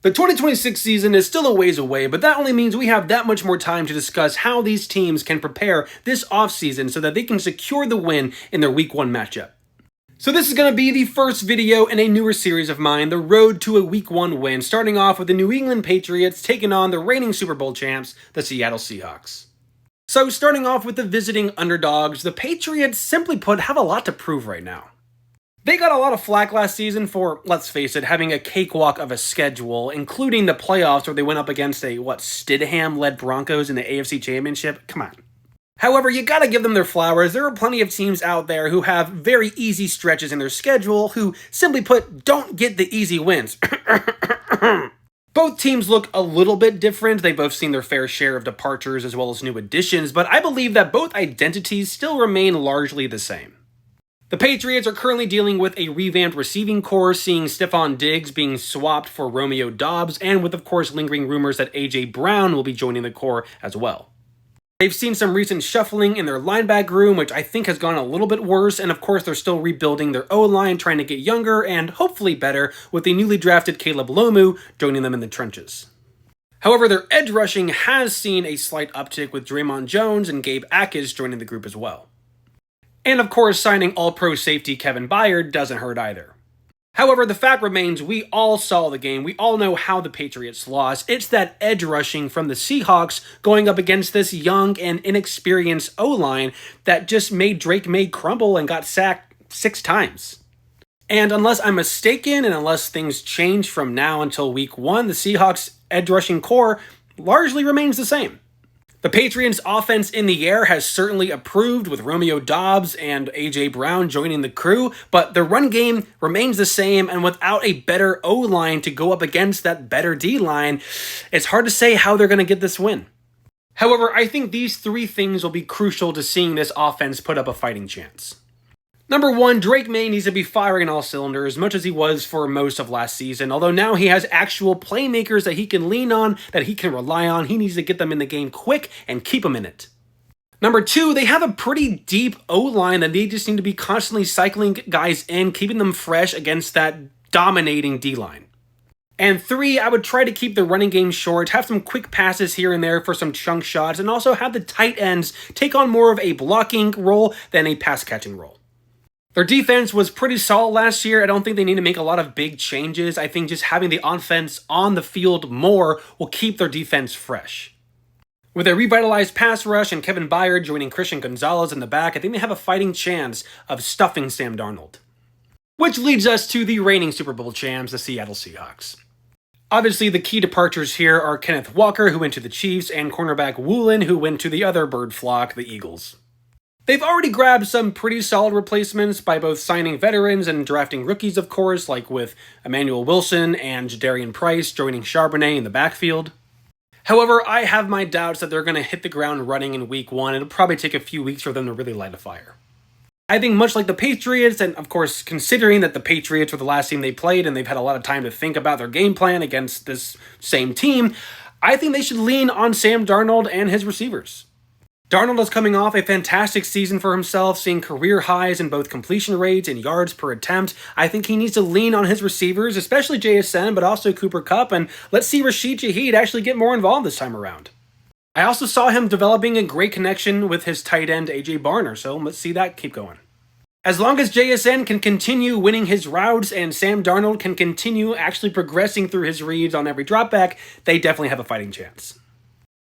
The 2026 season is still a ways away, but that only means we have that much more time to discuss how these teams can prepare this offseason so that they can secure the win in their Week 1 matchup. So this is going to be the first video in a newer series of mine, the road to a Week 1 win, starting off with the New England Patriots taking on the reigning Super Bowl champs, the Seattle Seahawks. So starting off with the visiting underdogs, the Patriots, simply put, have a lot to prove right now. They got a lot of flack last season for, let's face it, having a cakewalk of a schedule, including the playoffs where they went up against Stidham-led Broncos in the AFC Championship. Come on. However, you gotta give them their flowers. There are plenty of teams out there who have very easy stretches in their schedule who, simply put, don't get the easy wins. Both teams look a little bit different. They've both seen their fair share of departures as well as new additions, but I believe that both identities still remain largely the same. The Patriots are currently dealing with a revamped receiving core, seeing Stephon Diggs being swapped for Romeo Doubs, and with, of course, lingering rumors that A.J. Brown will be joining the core as well. They've seen some recent shuffling in their linebacker room, which I think has gone a little bit worse, and of course they're still rebuilding their O-line, trying to get younger and hopefully better, with the newly drafted Caleb Lomu joining them in the trenches. However, their edge rushing has seen a slight uptick with Draymond Jones and Gabe Akers joining the group as well. And of course, signing all-pro safety Kevin Byard doesn't hurt either. However, the fact remains we all saw the game. We all know how the Patriots lost. It's that edge rushing from the Seahawks going up against this young and inexperienced O-line that just made Drake May crumble and got sacked 6 times. And unless I'm mistaken and unless things change from now until Week 1, the Seahawks edge rushing core largely remains the same. The Patriots' offense in the air has certainly improved with Romeo Doubs and A.J. Brown joining the crew, but the run game remains the same, and without a better O-line to go up against that better D-line, it's hard to say how they're going to get this win. However, I think these 3 things will be crucial to seeing this offense put up a fighting chance. Number 1, Drake May needs to be firing all cylinders, much as he was for most of last season, although now he has actual playmakers that he can lean on, that he can rely on. He needs to get them in the game quick and keep them in it. Number 2, they have a pretty deep O-line that they just need to be constantly cycling guys in, keeping them fresh against that dominating D-line. And 3, I would try to keep the running game short, have some quick passes here and there for some chunk shots, and also have the tight ends take on more of a blocking role than a pass-catching role. Their defense was pretty solid last year. I don't think they need to make a lot of big changes. I think just having the offense on the field more will keep their defense fresh. With a revitalized pass rush and Kevin Byard joining Christian Gonzalez in the back, I think they have a fighting chance of stuffing Sam Darnold. Which leads us to the reigning Super Bowl champs, the Seattle Seahawks. Obviously, the key departures here are Kenneth Walker, who went to the Chiefs, and cornerback Woolen, who went to the other bird flock, the Eagles. They've already grabbed some pretty solid replacements by both signing veterans and drafting rookies, of course, like with Emmanuel Wilson and Jadarian Price joining Charbonnet in the backfield. However, I have my doubts that they're going to hit the ground running in Week 1. It'll probably take a few weeks for them to really light a fire. I think much like the Patriots, and of course, considering that the Patriots were the last team they played and they've had a lot of time to think about their game plan against this same team, I think they should lean on Sam Darnold and his receivers. Darnold is coming off a fantastic season for himself, seeing career highs in both completion rates and yards per attempt. I think he needs to lean on his receivers, especially JSN, but also Cooper Kupp, and let's see Rashid Shaheed actually get more involved this time around. I also saw him developing a great connection with his tight end, A.J. Barner, so let's see that keep going. As long as JSN can continue winning his routes and Sam Darnold can continue actually progressing through his reads on every dropback, they definitely have a fighting chance.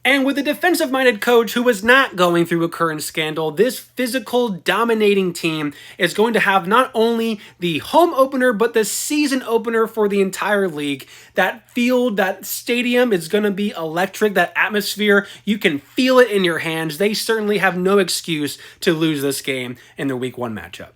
And with a defensive-minded coach who is not going through a current scandal, this physical, dominating team is going to have not only the home opener, but the season opener for the entire league. That field, that stadium is going to be electric, that atmosphere, you can feel it in your hands. They certainly have no excuse to lose this game in their Week 1 matchup.